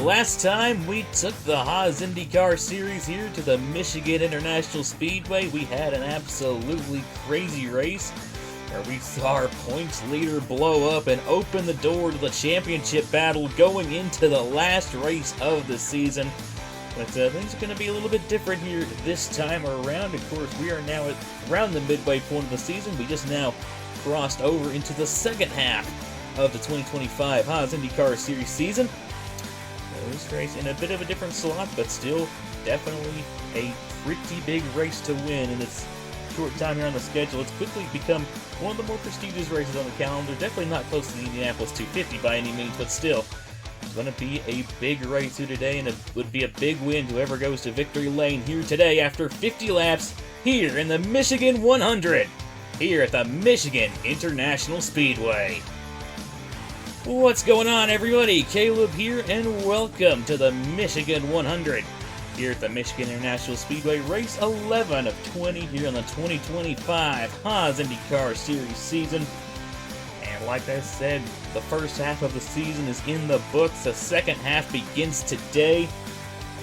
Last time we took the Haas IndyCar Series here to the Michigan International Speedway, we had an absolutely crazy race where we saw our points leader blow up and open the door to the championship battle going into the last race of the season. But things are going to be a little bit different here this time around. Of course, we are now around the midway point of the season. We just now crossed over into the second half of the 2025 Haas IndyCar Series season. This race in a bit of a different slot, but still definitely a pretty big race to win in this short time here on the schedule. It's quickly become one of the more prestigious races on the calendar. Definitely not close to the Indianapolis 250 by any means, but still, it's going to be a big race here today, and it would be a big win whoever goes to victory lane here today after 50 laps here in the Michigan 100, here at the Michigan International Speedway. What's going on, everybody? Caleb here, and welcome to the Michigan 100 here at the Michigan International Speedway, race 11 of 20 here on the 2025 Haas IndyCar Series season. And like I said, the first half of the season is in the books. The second half begins today,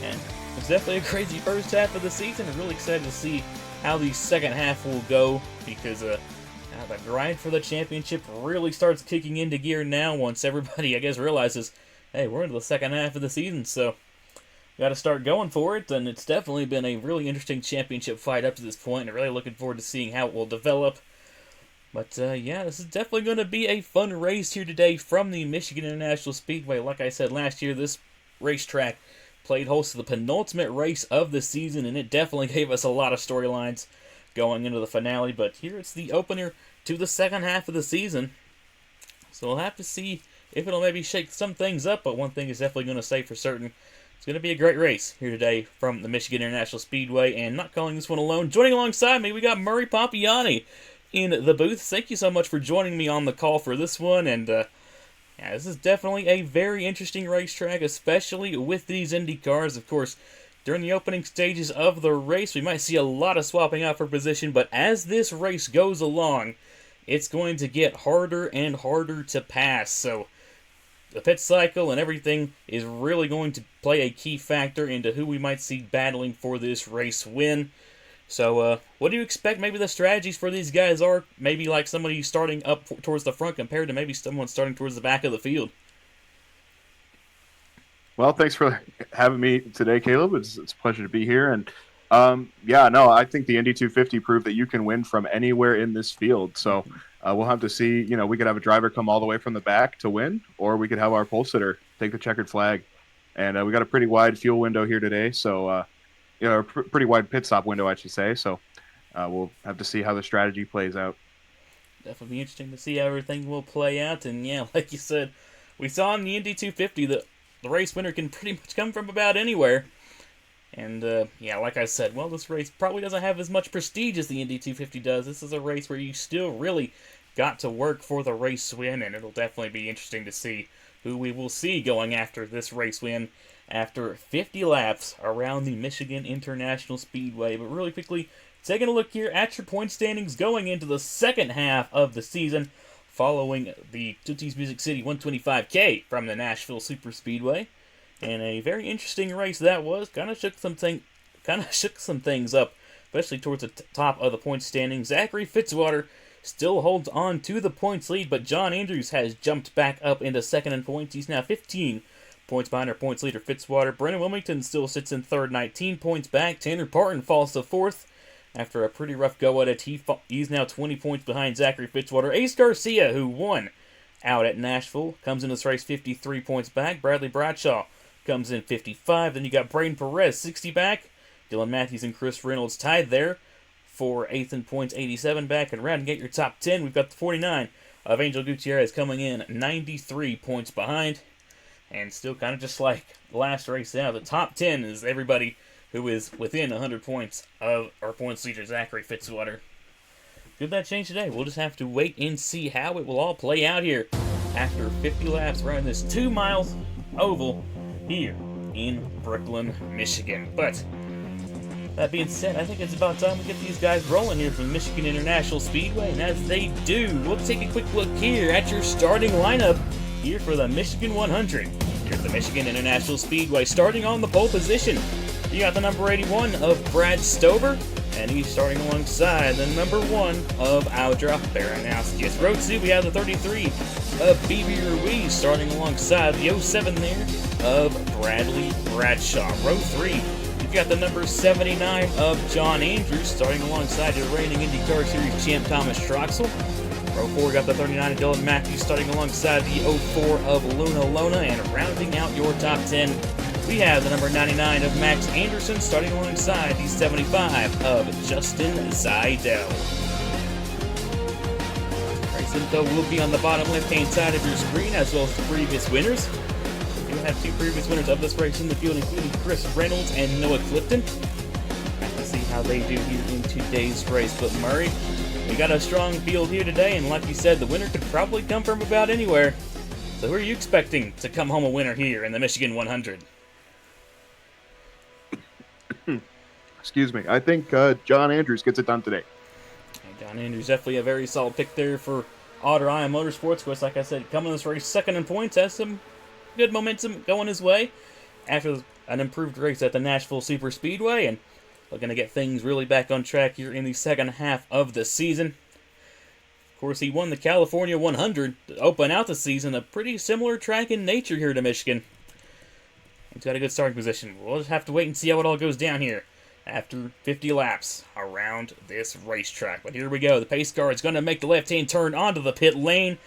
and it's definitely a crazy first half of the season. I'm really excited to see how the second half will go, because the grind for the championship really starts kicking into gear now once everybody, I guess, realizes, hey, we're into the second half of the season, so got to start going for it. And it's definitely been a really interesting championship fight up to this point, and really looking forward to seeing how it will develop. But yeah, this is definitely going to be a fun race here today from the Michigan International Speedway. Like I said last year, this racetrack played host to the penultimate race of the season, and it definitely gave us a lot of storylines going into the finale. But here it's the opener to the second half of the season, so we'll have to see if it'll maybe shake some things up. But one thing is definitely going to say for certain, it's going to be a great race here today from the Michigan International Speedway. And not calling this one alone, joining alongside me, we got Murray Papiani in the booth. Thank you so much for joining me on the call for this one. And yeah, this is definitely a very interesting racetrack, especially with these Indy cars. Of course, during the opening stages of the race, we might see a lot of swapping out for position, but as this race goes along, it's going to get harder and harder to pass. So the pit cycle and everything is really going to play a key factor into who we might see battling for this race win. So what do you expect maybe the strategies for these guys are? Maybe like somebody starting up towards the front compared to maybe someone starting towards the back of the field. Well, thanks for having me today, Caleb. It's a pleasure to be here. And yeah, no, I think the Indy 250 proved that you can win from anywhere in this field. So we'll have to see. You know, we could have a driver come all the way from the back to win, or we could have our pole sitter take the checkered flag. And we got a pretty wide fuel window here today. So, you know, a pretty wide pit stop window, I should say. So we'll have to see how the strategy plays out. Definitely be interesting to see how everything will play out. And yeah, like you said, we saw in the Indy 250 that the race winner can pretty much come from about anywhere. And, yeah, like I said, well, this race probably doesn't have as much prestige as the Indy 250 does. This is a race where you still really got to work for the race win, and it'll definitely be interesting to see who we will see going after this race win after 50 laps around the Michigan International Speedway. But really quickly, taking a look here at your point standings going into the second half of the season, following the Tootsie's Music City 125K from the Nashville Super Speedway. And a very interesting race that was. Kind of shook some things up, especially towards the top of the point standings. Zachary Fitzwater still holds on to the points lead, but John Andrews has jumped back up into second in points. He's now 15 points behind our points leader, Fitzwater. Brennan Wilmington still sits in third, 19 points back. Tanner Parton falls to fourth. After a pretty rough go at it, he's now 20 points behind Zachary Fitzwater. Ace Garcia, who won out at Nashville, comes in this race 53 points back. Bradley Bradshaw comes in 55. Then you got Braden Perez, 60 back. Dylan Matthews and Chris Reynolds tied there for 8th in points, 87 back. And rounding out your top 10, we've got the 49 of Angel Gutierrez coming in 93 points behind. And still kind of just like the last race out, the top 10 is everybody who is within 100 points of our points leader, Zachary Fitzwater. Could that change today? We'll just have to wait and see how it will all play out here after 50 laps around this 2-mile oval here in Brooklyn, Michigan. But that being said, I think it's about time we get these guys rolling here from Michigan International Speedway. And as they do, we'll take a quick look here at your starting lineup here for the Michigan 100. Here's the Michigan International Speedway starting on the pole position. You got the number 81 of Brad Stover, and he's starting alongside the number 1 of Audra Baranowski. At row 2, we have the 33 of Bibi Ruiz starting alongside the 07 there of Bradley Bradshaw. Row 3, you've got the number 79 of John Andrews starting alongside your reigning IndyCar Series champ Thomas Troxel. Row 4, got the 39 of Dylan Matthews starting alongside the 04 of Luna Lona, and rounding out your top 10, we have the number 99 of Max Anderson starting alongside the 75 of Justin Seidel. Race info will be on the bottom left-hand side of your screen, as well as the previous winners. We do have 2 previous winners of this race in the field, including Chris Reynolds and Noah Clifton. Have to see how they do here in today's race. But Murray, we got a strong field here today, and like you said, the winner could probably come from about anywhere. So who are you expecting to come home a winner here in the Michigan 100? Excuse me. I think John Andrews gets it done today. John Andrews definitely a very solid pick there for Otter Eye Motorsports. Of course, like I said, coming in this race second in points, has some good momentum going his way after an improved race at the Nashville Super Speedway, and looking to get things really back on track here in the second half of the season. Of course, he won the California 100 to open out the season, a pretty similar track in nature here to Michigan. He's got a good starting position. We'll just have to wait and see how it all goes down here after 50 laps around this racetrack. But here we go. The pace car is going to make the left-hand turn onto the pit lane,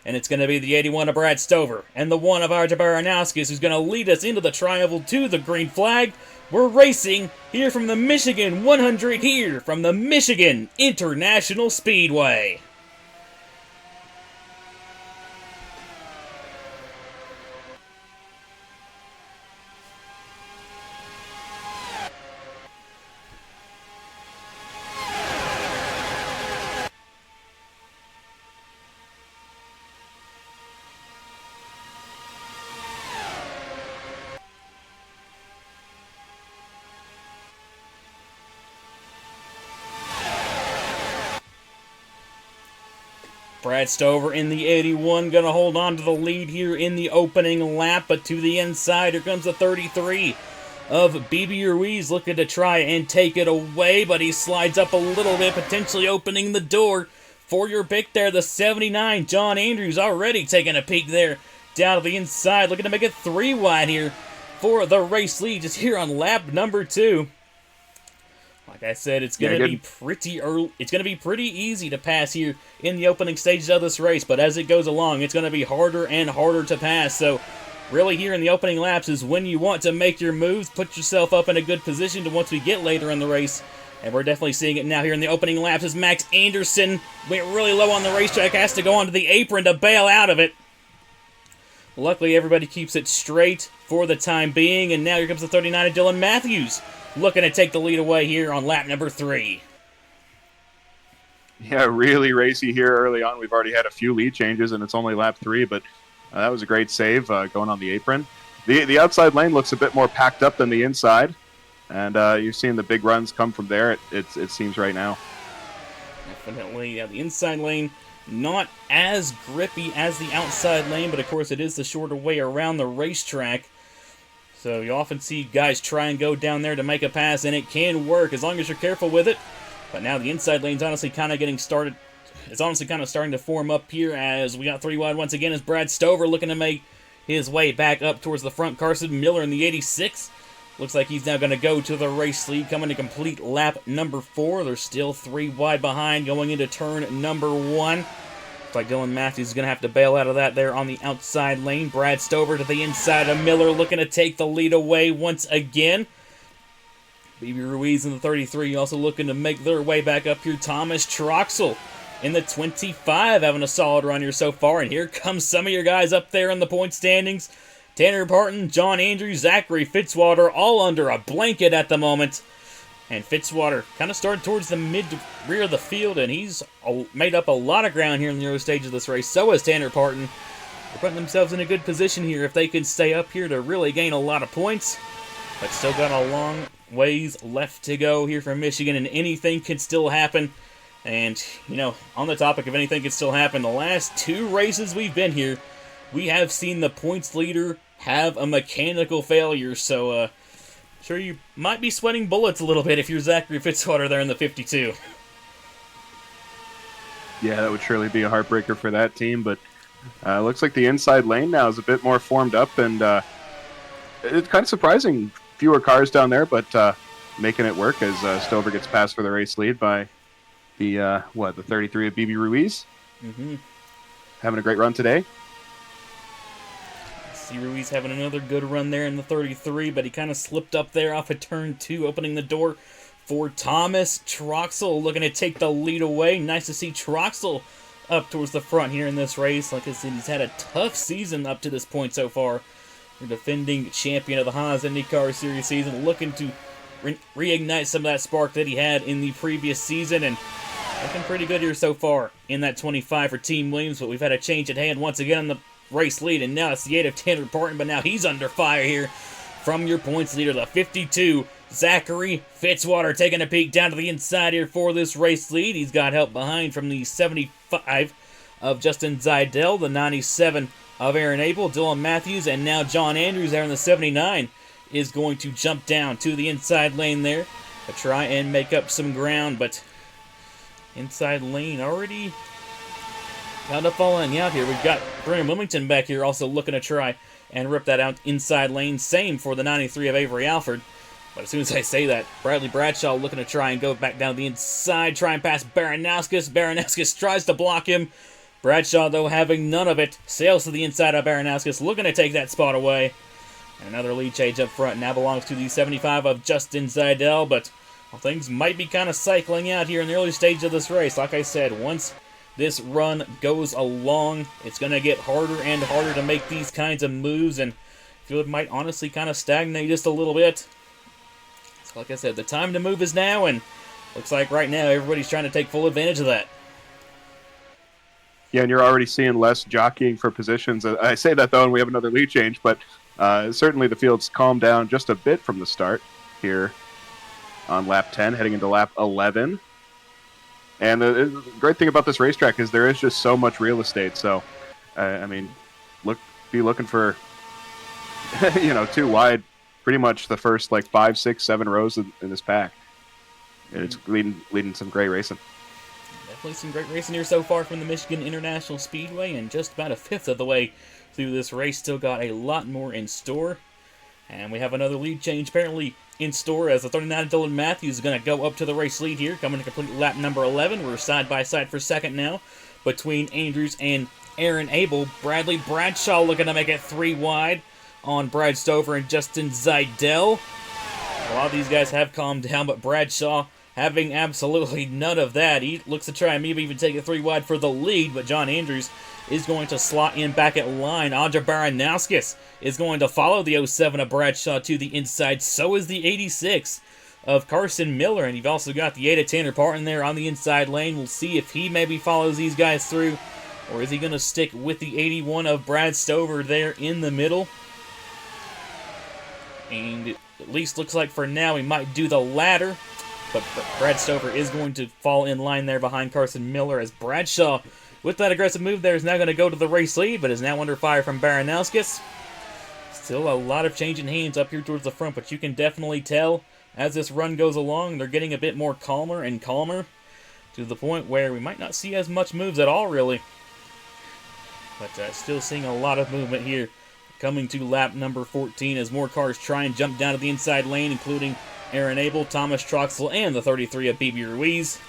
and it's going to be the 81 of Brad Stover and the 1 of Arja Baranowskis who's going to lead us into the tri-oval to the green flag. We're racing here from the Michigan 100 here from the Michigan International Speedway. Brad Stover in the 81, going to hold on to the lead here in the opening lap, but to the inside, here comes the 33 of Bibi Ruiz, looking to try and take it away, but he slides up a little bit, potentially opening the door for your pick there. The 79, John Andrews, already taking a peek there down to the inside, looking to make it 3 wide here for the race lead, just here on lap number 2. Like I said, it's going to be pretty early. It's going to be pretty easy to pass here in the opening stages of this race, but as it goes along, it's going to be harder and harder to pass. So really here in the opening laps is when you want to make your moves, put yourself up in a good position to once we get later in the race. And we're definitely seeing it now here in the opening laps as Max Anderson went really low on the racetrack, has to go onto the apron to bail out of it. Luckily, everybody keeps it straight for the time being, and now here comes the 39 of Dylan Matthews, looking to take the lead away here on lap number 3. Yeah, really racy here early on. We've already had a few lead changes, and it's only lap 3, but that was a great save going on the apron. The outside lane looks a bit more packed up than the inside, and you're seeing the big runs come from there, it seems right now. Definitely, yeah, the inside lane not as grippy as the outside lane, but of course it is the shorter way around the racetrack. So you often see guys try and go down there to make a pass, and it can work as long as you're careful with it. But now the inside lane's honestly kind of getting started. It's honestly kind of starting to form up here as we got 3 wide once again as Brad Stover looking to make his way back up towards the front. Carson Miller in the 86 Looks like he's now going to go to the race lead, coming to complete lap number 4. They're still 3 wide behind going into turn number 1. Looks like Dylan Matthews is going to have to bail out of that there on the outside lane. Brad Stover to the inside of Miller, looking to take the lead away once again. BB Ruiz in the 33 also looking to make their way back up here. Thomas Troxel in the 25 having a solid run here so far. And here comes some of your guys up there in the point standings. Tanner Parton, John Andrews, Zachary Fitzwater, all under a blanket at the moment. And Fitzwater kind of started towards the mid-rear of the field, and he's made up a lot of ground here in the early stage of this race. So has Tanner Parton. They're putting themselves in a good position here if they can stay up here to really gain a lot of points. But still got a long ways left to go here from Michigan, and anything can still happen. And, you know, on the topic of anything can still happen, the last 2 races we've been here, we have seen the points leader have a mechanical failure, so sure you might be sweating bullets a little bit if you're Zachary Fitzwater there in the 52. Yeah, that would surely be a heartbreaker for that team, but looks like the inside lane now is a bit more formed up, and it's kind of surprising. Fewer cars down there, but making it work as Stover gets passed for the race lead by the 33 of BB Ruiz. Having a great run today. See Ruiz having another good run there in the 33, but he kind of slipped up there off of turn 2, opening the door for Thomas Troxel, looking to take the lead away. Nice to see Troxel up towards the front here in this race. Like I said, he's had a tough season up to this point so far. The defending champion of the Haas IndyCar Series season, looking to reignite some of that spark that he had in the previous season, and looking pretty good here so far in that 25 for Team Williams. But we've had a change at hand once again on the race lead, and now it's the 8 of Tanner Parton, but now he's under fire here from your points leader, the 52, Zachary Fitzwater, taking a peek down to the inside here for this race lead. He's got help behind from the 75 of Justin Zidell, the 97 of Aaron Abel, Dylan Matthews, and now John Andrews there in the 79 is going to jump down to the inside lane there to try and make up some ground, but inside lane already kind of falling out here. We've got Graham Wilmington back here also looking to try and rip that out inside lane. Same for the 93 of Avery Alford. But as soon as I say that, Bradley Bradshaw looking to try and go back down the inside, try and pass Baranowskis. Baranowskis tries to block him. Bradshaw, though, having none of it, sails to the inside of Baranowskis, looking to take that spot away. And another lead change up front now belongs to the 75 of Justin Zidell, but well, things might be kind of cycling out here in the early stage of this race. Like I said, once this run goes along, it's going to get harder and harder to make these kinds of moves, and I feel it might honestly kind of stagnate just a little bit. So like I said, the time to move is now, and looks like right now everybody's trying to take full advantage of that. Yeah, and you're already seeing less jockeying for positions. I say that, though, and we have another lead change, but certainly the field's calmed down just a bit from the start here on lap 10, heading into lap 11. And the great thing about this racetrack is there is just so much real estate. So, I mean, be looking for, 2 wide, pretty much the first, 5, 6, 7 rows in this pack. And it's leading some great racing. Definitely some great racing here so far from the Michigan International Speedway, and just about a fifth of the way through this race. Still got a lot more in store. And we have another lead change apparently in store as the 39 Dylan Matthews is going to go up to the race lead here, coming to complete lap number 11. We're side by side for second now between Andrews and Aaron Abel. Bradley Bradshaw looking to make it 3 wide on Brad Stover and Justin Zidell. A lot of these guys have calmed down, but Bradshaw having absolutely none of that. He looks to try and maybe even take it 3 wide for the lead, but John Andrews is going to slot in back at line. Audra Baranowskis is going to follow the 07 of Bradshaw to the inside. So is the 86 of Carson Miller, and you've also got the 8 of Tanner Parton there on the inside lane. We'll see if he maybe follows these guys through, or is he going to stick with the 81 of Brad Stover there in the middle. And it at least looks like for now he might do the latter. But Brad Stover is going to fall in line there behind Carson Miller as Bradshaw, with that aggressive move there, is now going to go to the race lead, but is now under fire from Baranowskis. Still a lot of changing hands up here towards the front, but you can definitely tell as this run goes along, they're getting a bit more calmer and calmer, to the point where we might not see as much moves at all, really. But still seeing a lot of movement here coming to lap number 14 as more cars try and jump down to the inside lane, including Aaron Abel, Thomas Troxel, and the 33 of BB Ruiz.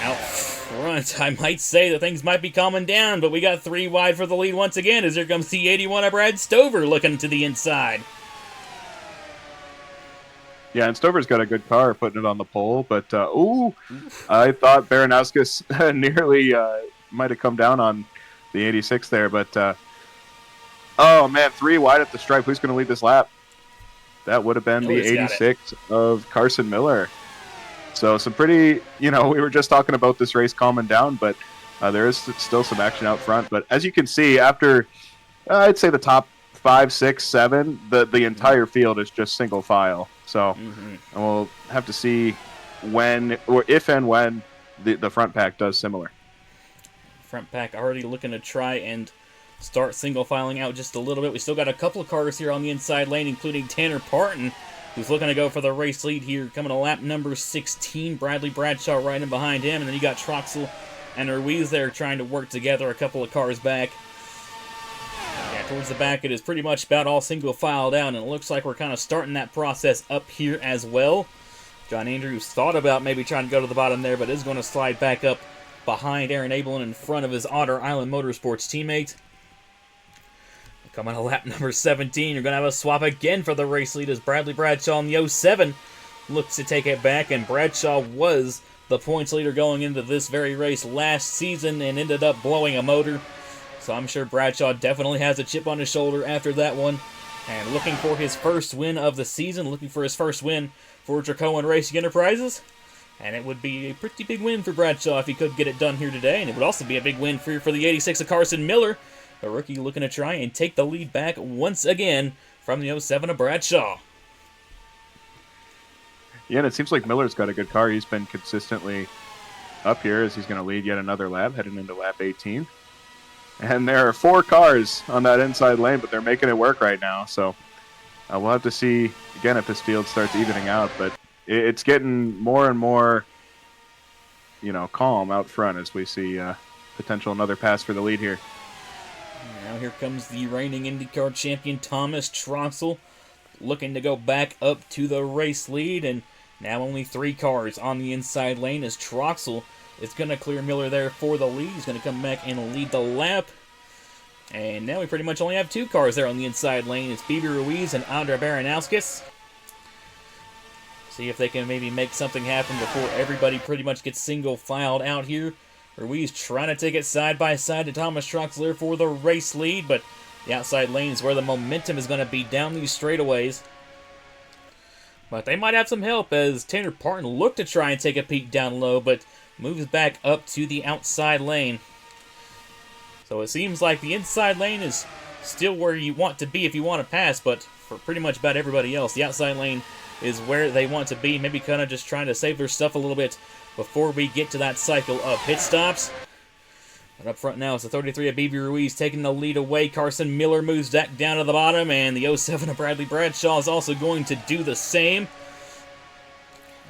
Out front, I might say that things might be calming down, but we got 3 wide for the lead once again as here comes the 81 of Brad Stover looking to the inside. Yeah, and Stover's got a good car putting it on the pole, but I thought Baranowskis nearly might have come down on the 86 there, but oh man, 3 wide at the stripe. Who's going to lead this lap? That would have been the 86 of Carson Miller. So some pretty, we were just talking about this race calming down, but there is still some action out front. But as you can see, after I'd say the top 5, 6, 7, the entire field is just single file. So we'll have to see when, or if and when, the front pack does similar. Front pack already looking to try and start single filing out just a little bit. We still got a couple of cars here on the inside lane, including Tanner Parton, who's looking to go for the race lead here, coming to lap number 16. Bradley Bradshaw right in behind him, and then you got Troxel and Ruiz there trying to work together a couple of cars back. Yeah, towards the back, it is pretty much about all single file down, and it looks like we're kind of starting that process up here as well. John Andrews thought about maybe trying to go to the bottom there, but is going to slide back up behind Aaron Abel and in front of his Otter Island Motorsports teammate. Coming to lap number 17, you're going to have a swap again for the race lead as Bradley Bradshaw in the 07 looks to take it back, and Bradshaw was the points leader going into this very race last season and ended up blowing a motor. So I'm sure Bradshaw definitely has a chip on his shoulder after that one. And looking for his first win of the season, looking for his first win for Dracoan Racing Enterprises. And it would be a pretty big win for Bradshaw if he could get it done here today. And it would also be a big win for the 86 of Carson Miller, a rookie looking to try and take the lead back once again from the 07 of Bradshaw. Yeah, and it seems like Miller's got a good car. He's been consistently up here as he's going to lead yet another lap, heading into lap 18. And there are 4 cars on that inside lane, but they're making it work right now. So we'll have to see, again, if this field starts evening out. But it's getting more and more, calm out front as we see potential another pass for the lead here. Now here comes the reigning IndyCar champion Thomas Troxel, looking to go back up to the race lead, and now only 3 cars on the inside lane as Troxel is going to clear Miller there for the lead. He's going to come back and lead the lap. And now we pretty much only have 2 cars there on the inside lane. It's BB Ruiz and Andrei Baranowskis. See if they can maybe make something happen before everybody pretty much gets single filed out here. Ruiz trying to take it side by side to Thomas Troxler for the race lead, but the outside lane is where the momentum is going to be down these straightaways. But they might have some help as Tanner Parton looked to try and take a peek down low, but moves back up to the outside lane. So it seems like the inside lane is still where you want to be if you want to pass, but for pretty much about everybody else, the outside lane is where they want to be, maybe kind of just trying to save their stuff a little bit before we get to that cycle of pit stops. But up front now, it's the 33 of BB Ruiz taking the lead away. Carson Miller moves back down to the bottom, and the 07 of Bradley Bradshaw is also going to do the same.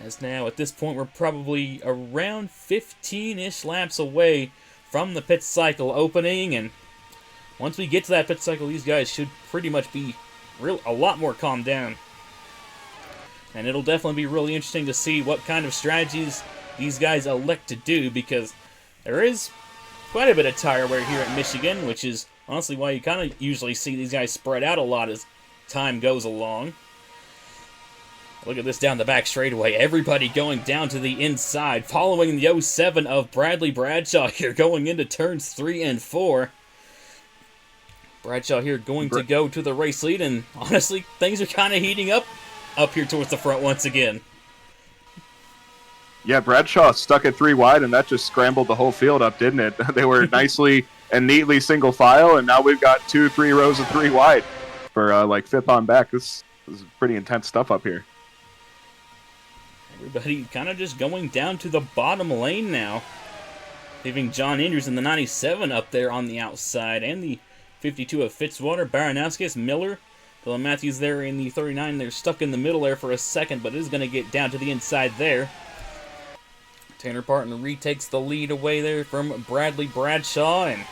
As now, at this point, we're probably around 15-ish laps away from the pit cycle opening, and once we get to that pit cycle, these guys should pretty much be a lot more calmed down. And it'll definitely be really interesting to see what kind of strategies these guys elect to do, because there is quite a bit of tire wear here at Michigan, which is honestly why you kind of usually see these guys spread out a lot as time goes along. Look at this down the back straightaway. Everybody going down to the inside, following the 07 of Bradley Bradshaw here, going into turns 3 and 4. Bradshaw here going to go to the race lead, and honestly, things are kind of heating up here towards the front once again. Yeah, Bradshaw stuck at 3 wide, and that just scrambled the whole field up, didn't it? They were nicely and neatly single file, and now we've got 2-3 rows of 3 wide for like fifth on back. This is pretty intense stuff up here. Everybody kind of just going down to the bottom lane now, leaving John Andrews in the 97 up there on the outside, and the 52 of Fitzwater, Baranowskis, Miller, Dylan Matthews there in the 39. They're stuck in the middle there for a second, but it is going to get down to the inside there. Tanner Parton retakes the lead away there from Bradley Bradshaw, and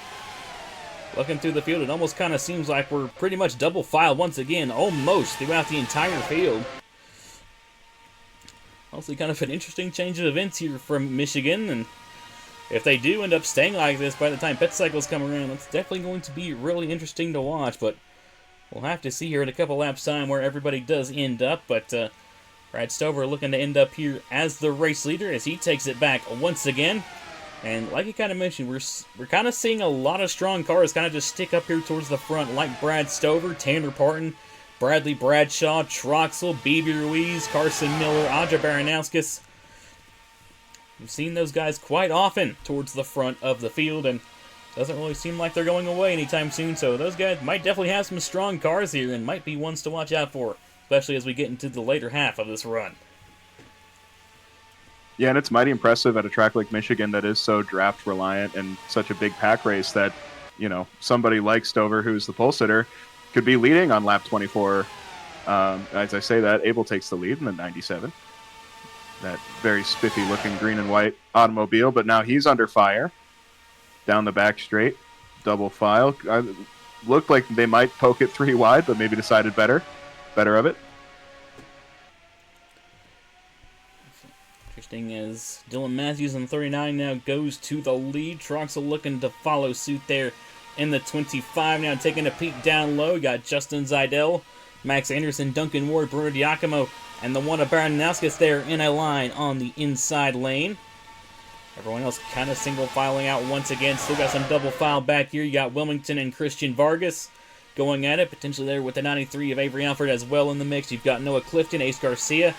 Looking through the field, it almost kind of seems like we're pretty much double file once again, almost throughout the entire field. Also, kind of an interesting change of events here from Michigan, and if they do end up staying like this by the time pit cycles come around, it's definitely going to be really interesting to watch, but we'll have to see here in a couple laps time where everybody does end up, but Brad Stover looking to end up here as the race leader as he takes it back once again. And like you kind of mentioned, we're kind of seeing a lot of strong cars kind of just stick up here towards the front, like Brad Stover, Tanner Parton, Bradley Bradshaw, Troxel, B.B. Ruiz, Carson Miller, Audra Baranowskis. We've seen those guys quite often towards the front of the field, and doesn't really seem like they're going away anytime soon, so those guys might definitely have some strong cars here and might be ones to watch out for, especially as we get into the later half of this run. Yeah, and it's mighty impressive at a track like Michigan that is so draft reliant and such a big pack race that, you know, somebody like Stover, who's the pole sitter, could be leading on lap 24. As I say that, Abel takes the lead in the 97. That very spiffy looking green and white automobile, but now he's under fire. Down the back straight, double file. Looked like they might poke it 3 wide, but maybe decided better of it. Interesting as Dylan Matthews in 39 now goes to the lead. Troxel looking to follow suit there in the 25. Now taking a peek down low. You got Justin Zeidel, Max Anderson, Duncan Ward, Bruno Diacomo, and the one of Baranowskis there in a line on the inside lane. Everyone else kind of single filing out once again. Still got some double file back here. You got Wilmington and Christian Vargas going at it. Potentially there with the 93 of Avery Alford as well in the mix. You've got Noah Clifton, Ace Garcia,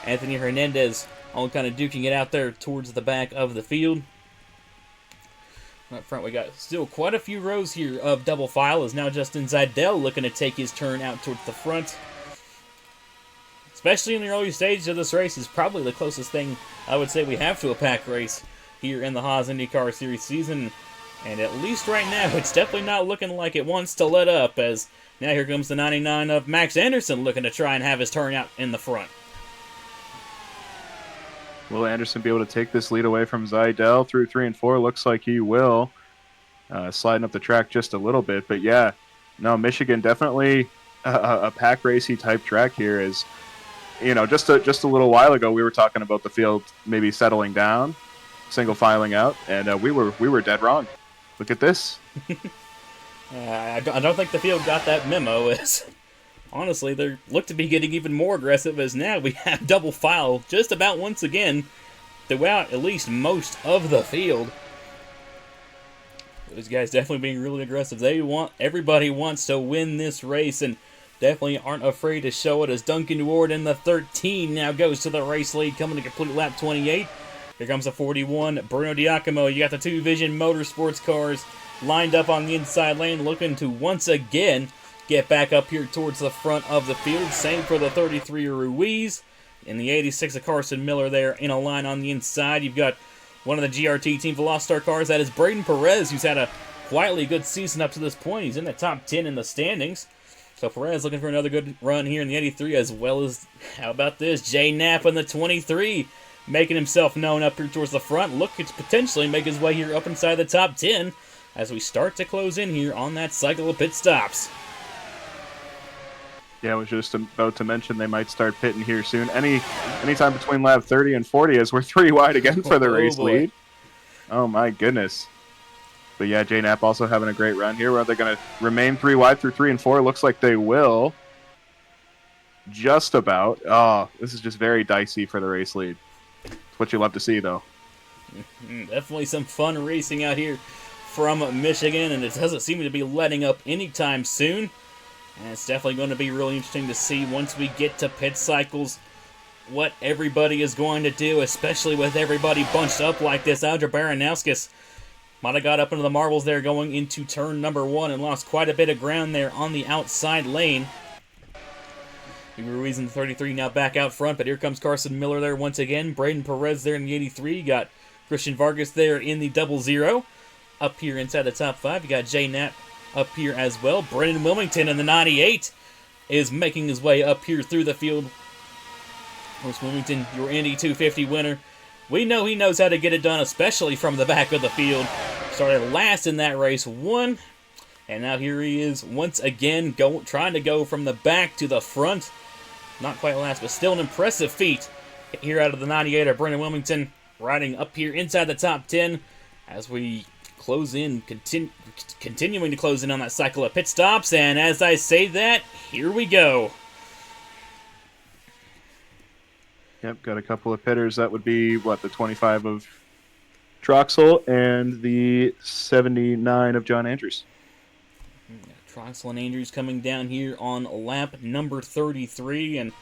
Anthony Hernandez all kind of duking it out there towards the back of the field. Up front we got still quite a few rows here of double file as now Justin Zeidel looking to take his turn out towards the front. Especially in the early stages of this race is probably the closest thing I would say we have to a pack race here in the Haas IndyCar Series season. And at least right now, it's definitely not looking like it wants to let up, as now here comes the 99 of Max Anderson looking to try and have his turn out in the front. Will Anderson be able to take this lead away from Zeidel through 3 and 4? Looks like he will. Sliding up the track just a little bit. But yeah, no, Michigan definitely a pack racy type track here. Is, you know, just a little while ago we were talking about the field maybe settling down, single filing out, and we were dead wrong. Look at this. I don't think the field got that memo. As honestly, they look to be getting even more aggressive as now we have double file just about once again throughout at least most of the field. Those guys definitely being really aggressive. Everybody wants to win this race and definitely aren't afraid to show it as Duncan Ward in the 13 now goes to the race lead, coming to complete lap 28. Here comes the 41, Bruno Diacomo. You got the two Vision Motorsports cars lined up on the inside lane, looking to once again get back up here towards the front of the field. Same for the 33 Ruiz. In the 86 of Carson Miller there in a line on the inside. You've got one of the GRT Team Velocitar cars. That is Braden Perez, who's had a quietly good season up to this point. He's in the top 10 in the standings. So Perez looking for another good run here in the 83, as well as, how about this, Jay Knapp in the 23. Making himself known up here towards the front. Look, it's potentially make his way here up inside the top 10 as we start to close in here on that cycle of pit stops. Yeah, I was just about to mention they might start pitting here soon. Anytime between lap 30 and 40 as we're 3 wide again for the race lead. Oh my goodness. But yeah, Jay Knapp also having a great run here. Are they going to remain 3 wide through 3 and 4? Looks like they will. Just about. Oh, this is just very dicey for the race lead. It's what you love to see, though. Definitely some fun racing out here from Michigan, and it doesn't seem to be letting up anytime soon. And it's definitely going to be really interesting to see once we get to pit cycles what everybody is going to do, especially with everybody bunched up like this. Audra Baranowskis might have got up into the marbles there going into turn number 1 and lost quite a bit of ground there on the outside lane. Ruiz in the 33 now back out front, but here comes Carson Miller there once again. Braden Perez there in the 83. You got Christian Vargas there in the 00. Up here inside the top 5, you got Jay Knapp up here as well. Brendan Wilmington in the 98 is making his way up here through the field. Of course, Wilmington, your Indy 250 winner. We know he knows how to get it done, especially from the back of the field. Started last in that race. Won And now here he is once again trying to go from the back to the front. Not quite last, but still an impressive feat here out of the 98 of Brendan Wilmington, riding up here inside the top 10 as we close in, continuing to close in on that cycle of pit stops. And as I say that, here we go. Yep, got a couple of pitters. That would be, what, the 25 of Troxel and the 79 of John Andrews. Troxel and Andrews coming down here on lap number 33, and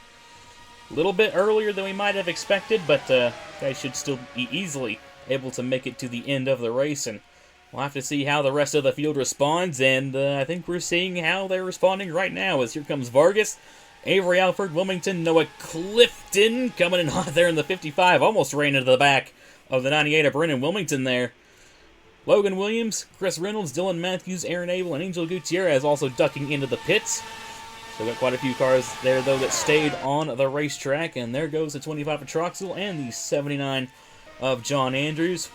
a little bit earlier than we might have expected, but guys should still be easily able to make it to the end of the race, and we'll have to see how the rest of the field responds, and I think we're seeing how they're responding right now, as here comes Vargas, Avery Alford, Wilmington, Noah Clifton coming in hot there in the 55, almost ran into the back of the 98 of Brendan Wilmington there. Logan Williams, Chris Reynolds, Dylan Matthews, Aaron Abel, and Angel Gutierrez also ducking into the pits. So got quite a few cars there, though, that stayed on the racetrack. And there goes the 25 of Troxel and the 79 of John Andrews.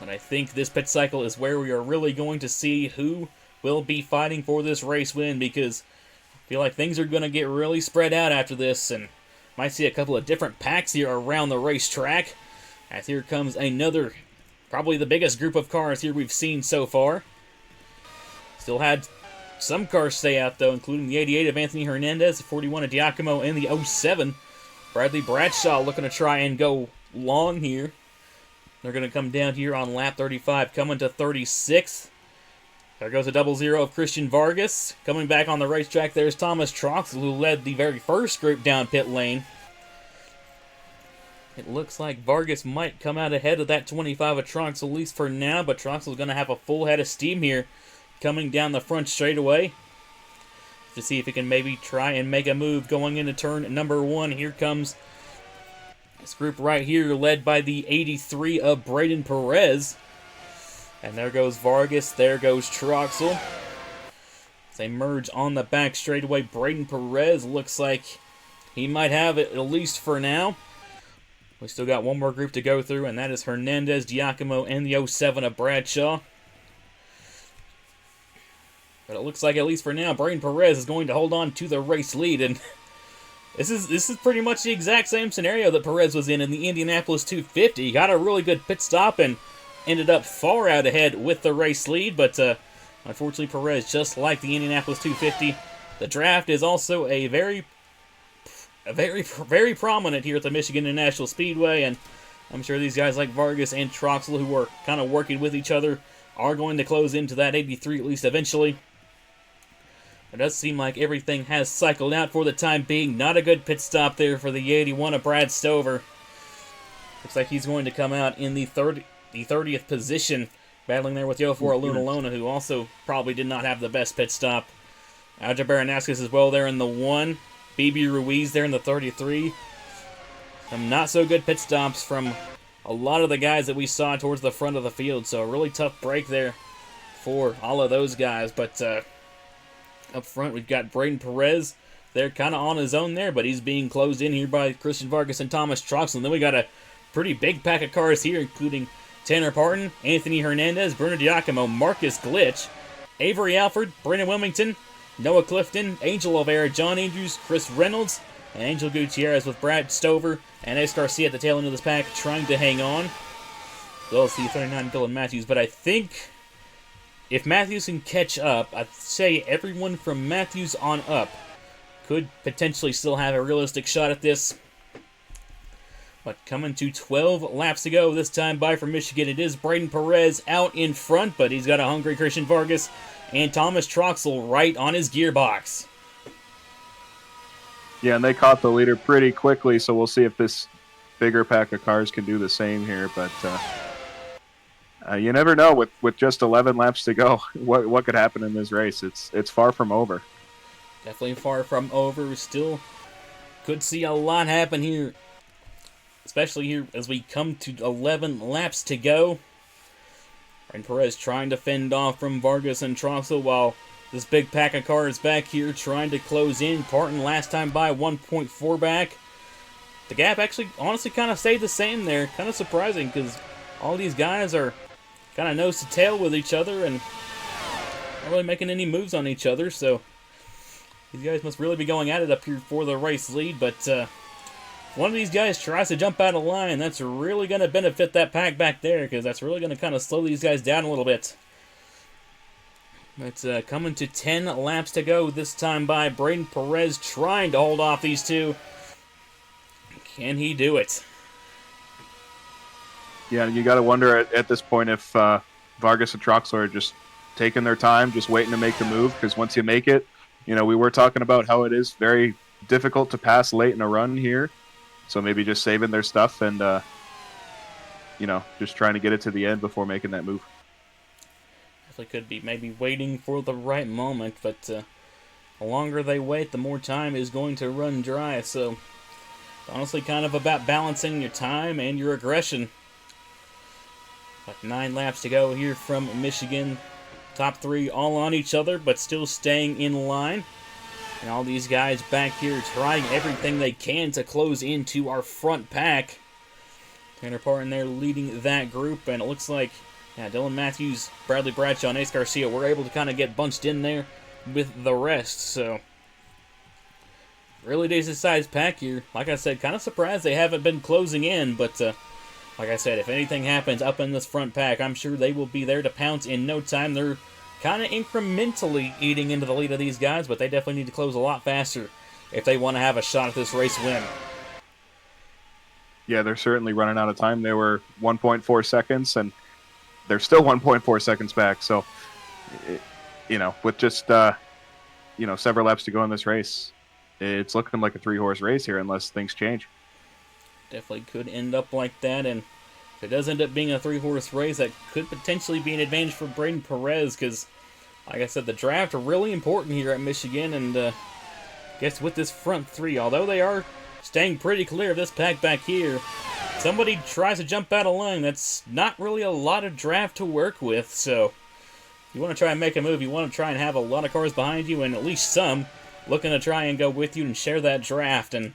But I think this pit cycle is where we are really going to see who will be fighting for this race win, because I feel like things are going to get really spread out after this, and might see a couple of different packs here around the racetrack. As here comes another, probably the biggest group of cars here we've seen so far. Still had some cars stay out, though, including the 88 of Anthony Hernandez, the 41 of Giacomo, and the 07 Bradley Bradshaw looking to try and go long here. They're going to come down here on lap 35, coming to 36th. There goes a 00 of Christian Vargas. Coming back on the racetrack, there's Thomas Troxel, who led the very first group down pit lane. It looks like Vargas might come out ahead of that 25 of Troxel, at least for now, but Troxel's going to have a full head of steam here coming down the front straightaway to see if he can maybe try and make a move going into turn number 1. Here comes this group right here, led by the 83 of Braden Perez. And there goes Vargas, there goes Troxel. As they merge on the back straightaway, Braden Perez looks like he might have it, at least for now. We still got one more group to go through, and that is Hernandez, Giacomo, and the 07 of Bradshaw. But it looks like, at least for now, Braden Perez is going to hold on to the race lead, and this is pretty much the exact same scenario that Perez was in the Indianapolis 250. He got a really good pit stop and ended up far out ahead with the race lead, but unfortunately Perez, just like the Indianapolis 250, the draft is also a very prominent here at the Michigan International Speedway, and I'm sure these guys like Vargas and Troxel, who are kind of working with each other, are going to close into that 83 at least eventually. It does seem like everything has cycled out for the time being. Not a good pit stop there for the 81 of Brad Stover. Looks like he's going to come out in the 30th position, battling there with the 04 Luna Lona, who also probably did not have the best pit stop. Alja Baranaskas as well there in the 1. BB Ruiz there in the 33. Some not so good pit stops from a lot of the guys that we saw towards the front of the field. So a really tough break there for all of those guys. But up front we've got Braden Perez. They're kind of on his own there, but he's being closed in here by Christian Vargas and Thomas Troxel. And then we got a pretty big pack of cars here, including Tanner Parton, Anthony Hernandez, Bruno Giacomo, Marcus Glitch, Avery Alford, Brendan Wilmington, Noah Clifton, Angel Olvera, John Andrews, Chris Reynolds, and Angel Gutierrez with Brad Stover and Ace Garcia at the tail end of this pack trying to hang on. We'll see 39 Dylan Matthews, but I think if Matthews can catch up, I'd say everyone from Matthews on up could potentially still have a realistic shot at this. But coming to 12 laps to go, this time by from Michigan, it is Braden Perez out in front, but he's got a hungry Christian Vargas and Thomas Troxel right on his gearbox. Yeah, and they caught the leader pretty quickly, so we'll see if this bigger pack of cars can do the same here. But you never know with just 11 laps to go what could happen in this race. It's far from over. Definitely far from over. We still could see a lot happen here, especially here as we come to 11 laps to go. And Perez trying to fend off from Vargas and Troxel while this big pack of cars back here trying to close in. Parton last time by 1.4 back. The gap actually honestly kind of stayed the same there. Kind of surprising because all these guys are kind of nose to tail with each other, and not really making any moves on each other, so these guys must really be going at it up here for the race lead, but if one of these guys tries to jump out of line, that's really going to benefit that pack back there, because that's really going to kind of slow these guys down a little bit. But coming to 10 laps to go this time by Braden Perez, trying to hold off these two. Can he do it? Yeah, you got to wonder at this point if Vargas and Troxler are just taking their time, just waiting to make the move, because once you make it, you know, we were talking about how it is very difficult to pass late in a run here. So maybe just saving their stuff and, you know, just trying to get it to the end before making that move. Definitely could be maybe waiting for the right moment, but the longer they wait, the more time is going to run dry. So honestly, kind of about balancing your time and your aggression. Like 9 laps to go here from Michigan. Top 3 all on each other, but still staying in line. And all these guys back here trying everything they can to close into our front pack. Tanner Parton there leading that group, and it looks like Dylan Matthews, Bradley Bradshaw, and Ace Garcia were able to kind of get bunched in there with the rest. So really decent sized pack here. Like I said, kind of surprised they haven't been closing in, but like I said, if anything happens up in this front pack, I'm sure they will be there to pounce in no time. They're kind of incrementally eating into the lead of these guys, but they definitely need to close a lot faster if they want to have a shot at this race win. Yeah, they're certainly running out of time. They were 1.4 seconds, and they're still 1.4 seconds back. So, you know, with just, you know, several laps to go in this race, it's looking like a 3-horse race here unless things change. Definitely could end up like that, and if it does end up being a 3-horse race, that could potentially be an advantage for Braden Perez, because, like I said, the draft are really important here at Michigan, and I guess with this front 3, although they are staying pretty clear of this pack back here, somebody tries to jump out of line, that's not really a lot of draft to work with, so if you want to try and make a move, you want to try and have a lot of cars behind you, and at least some looking to try and go with you and share that draft, and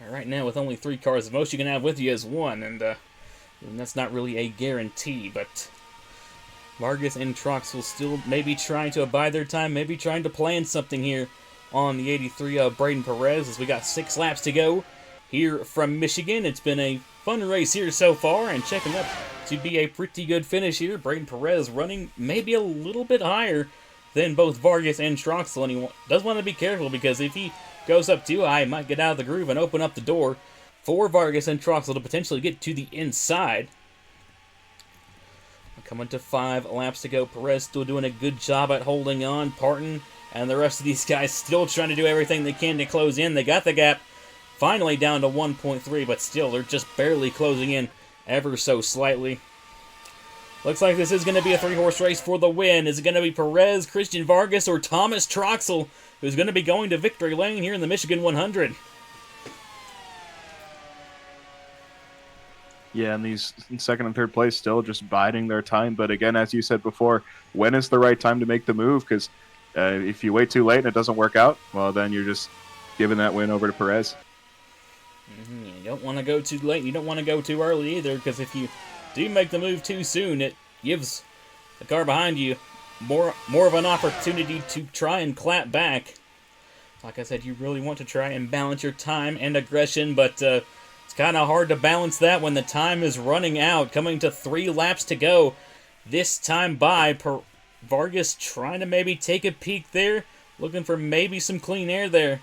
right now, with only 3 cars, the most you can have with you is 1, and that's not really a guarantee, but Vargas and Trox will still maybe trying to abide their time, maybe trying to plan something here on the 83 of Braden Perez, as we got 6 laps to go here from Michigan. It's been a fun race here so far, and checking up to be a pretty good finish here. Braden Perez running maybe a little bit higher than both Vargas and Troxel, and he does want to be careful, because if he goes up too high, might get out of the groove and open up the door for Vargas and Troxel to potentially get to the inside. Coming to 5 laps to go. Perez still doing a good job at holding on. Parton and the rest of these guys still trying to do everything they can to close in. They got the gap finally down to 1.3, but still they're just barely closing in ever so slightly. Looks like this is going to be a 3-horse race for the win. Is it going to be Perez, Christian Vargas, or Thomas Troxel, who's going to be going to victory lane here in the Michigan 100? Yeah, and these in second and third place still just biding their time. But again, as you said before, when is the right time to make the move? Because if you wait too late and it doesn't work out, well, then you're just giving that win over to Perez. You don't want to go too late. You don't want to go too early either, because if you do make the move too soon, it gives the car behind you more of an opportunity to try and clap back. Like I said, you really want to try and balance your time and aggression, but it's kind of hard to balance that when the time is running out. Coming to 3 laps to go this time by. Vargas trying to maybe take a peek there, looking for maybe some clean air there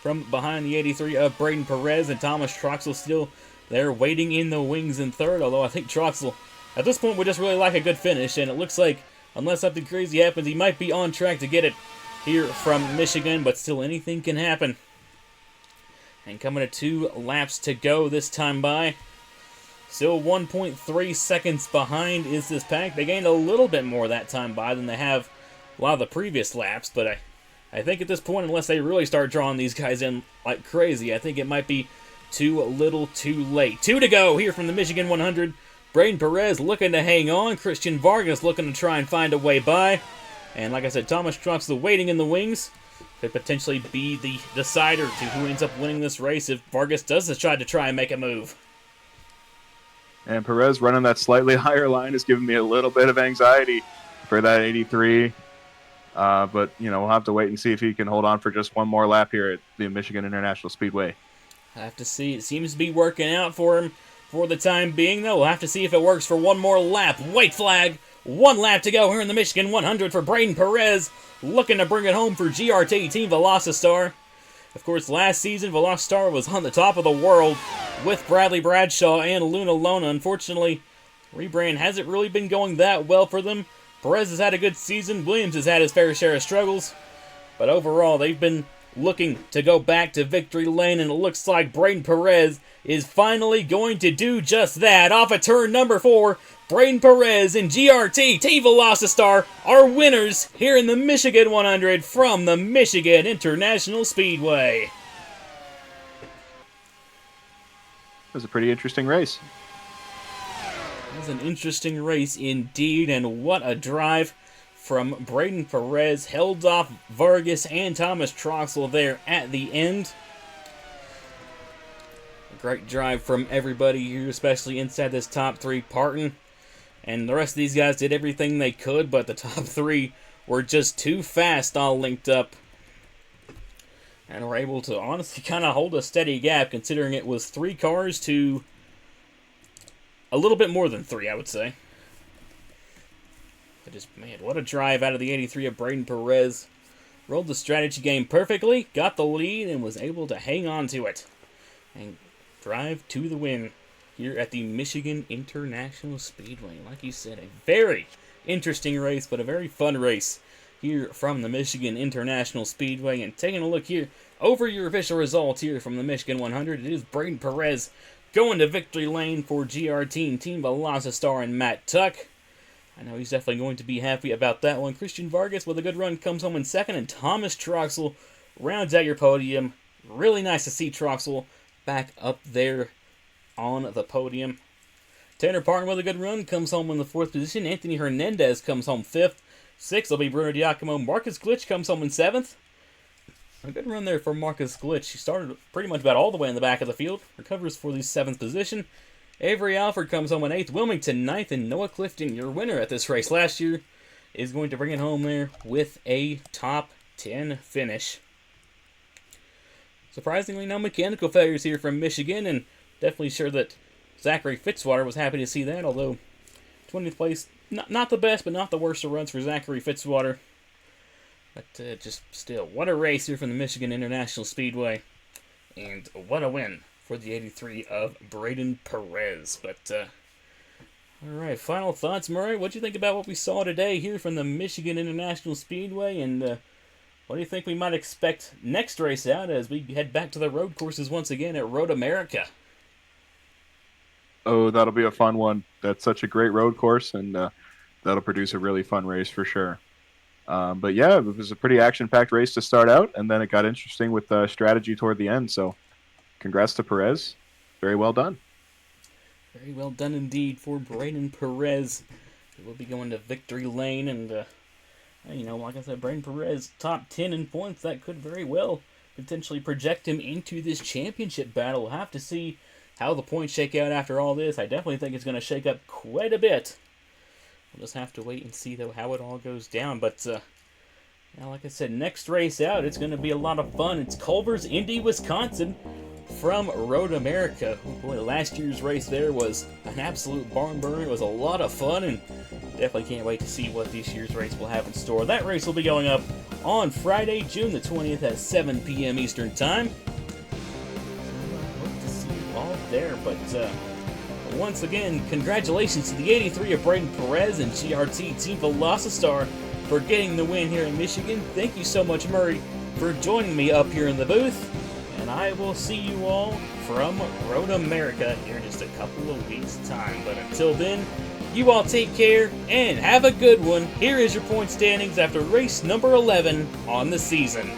from behind the 83 of Braden Perez, and Thomas Troxel still there waiting in the wings in third, although I think Troxel at this point would just really like a good finish, and it looks like unless something crazy happens, he might be on track to get it here from Michigan, but still anything can happen. And coming to 2 laps to go this time by. Still 1.3 seconds behind is this pack. They gained a little bit more that time by than they have a lot of the previous laps, but I think at this point, unless they really start drawing these guys in like crazy, I think it might be too little too late. 2 to go here from the Michigan 100. Braden Perez looking to hang on. Christian Vargas looking to try and find a way by. And like I said, Thomas Troxel waiting in the wings. Could potentially be the decider to who ends up winning this race if Vargas does try and make a move. And Perez running that slightly higher line is giving me a little bit of anxiety. for that 83. But, we'll have to wait and see if he can hold on for just one more lap here at the Michigan International Speedway. I have to see. It seems to be working out for him for the time being, though. We'll have to see if it works for one more lap. White flag. 1 lap to go here in the Michigan 100 for Braden Perez, looking to bring it home for GRT Team Velocity. Of course, last season, Velocity was on the top of the world with Bradley Bradshaw and Luna Lona. Unfortunately, rebrand hasn't really been going that well for them. Perez has had a good season. Williams has had his fair share of struggles. But overall, they've been looking to go back to victory lane, and it looks like Braden Perez is finally going to do just that. Off of turn number 4, Braden Perez and GRT Team Velocity are winners here in the Michigan 100 from the Michigan International Speedway. It was a pretty interesting race. It was an interesting race indeed, and what a drive from Braden Perez. Held off Vargas and Thomas Troxel there at the end. A great drive from everybody here, especially inside this top 3 parting. And the rest of these guys did everything they could, but the top 3 were just too fast all linked up. And were able to honestly kind of hold a steady gap, considering it was 3 cars to a little bit more than 3, I would say. But just, man, what a drive out of the 83 of Braden Perez. Rolled the strategy game perfectly, got the lead, and was able to hang on to it. And drive to the win here at the Michigan International Speedway. Like you said, a very interesting race, but a very fun race here from the Michigan International Speedway. And taking a look here over your official results here from the Michigan 100, it is Braden Perez going to victory lane for GRT Team Velocity and Matt Tuck. I know he's definitely going to be happy about that one. Christian Vargas with a good run comes home in second, and Thomas Troxel rounds out your podium. Really nice to see Troxel back up there on the podium. Tanner Parton with a good run comes home in the 4th position. Anthony Hernandez comes home 5th. 6th will be Bruno Giacomo. Marcus Glitch comes home in 7th. A good run there for Marcus Glitch. He started pretty much about all the way in the back of the field. Recovers for the 7th position. Avery Alford comes home in 8th. Wilmington 9th. And Noah Clifton, your winner at this race last year, is going to bring it home there with a top 10 finish. Surprisingly, no mechanical failures here from Michigan, and definitely sure that Zachary Fitzwater was happy to see that, although 20th place, not the best, but not the worst of runs for Zachary Fitzwater. But just still, what a race here from the Michigan International Speedway, and what a win for the 83 of Braden Perez. But, alright, final thoughts, Murray. What do you think about what we saw today here from the Michigan International Speedway, and what do you think we might expect next race out as we head back to the road courses once again at Road America? Oh, that'll be a fun one. That's such a great road course, and that'll produce a really fun race for sure. But yeah, it was a pretty action-packed race to start out, and then it got interesting with strategy toward the end. So congrats to Perez. Very well done. Very well done indeed for Braden Perez. He will be going to victory lane, and like I said, Braden Perez, top 10 in points. That could very well potentially project him into this championship battle. We'll have to see how the points shake out after all this. I definitely think it's going to shake up quite a bit. We'll just have to wait and see, though, how it all goes down. But, like I said, next race out, it's going to be a lot of fun. It's Culver's Indy, Wisconsin from Road America. Oh boy, last year's race there was an absolute barn burner. It was a lot of fun, and definitely can't wait to see what this year's race will have in store. That race will be going up on Friday, June the 20th at 7 p.m. Eastern Time. Hope to see you all there, but once again, congratulations to the 83 of Braden Perez and GRT Team Velocity for getting the win here in Michigan. Thank you so much, Murray, for joining me up here in the booth. And I will see you all from Road America here in just a couple of weeks' time. But until then, you all take care and have a good one. Here is your point standings after race number 11 on the season.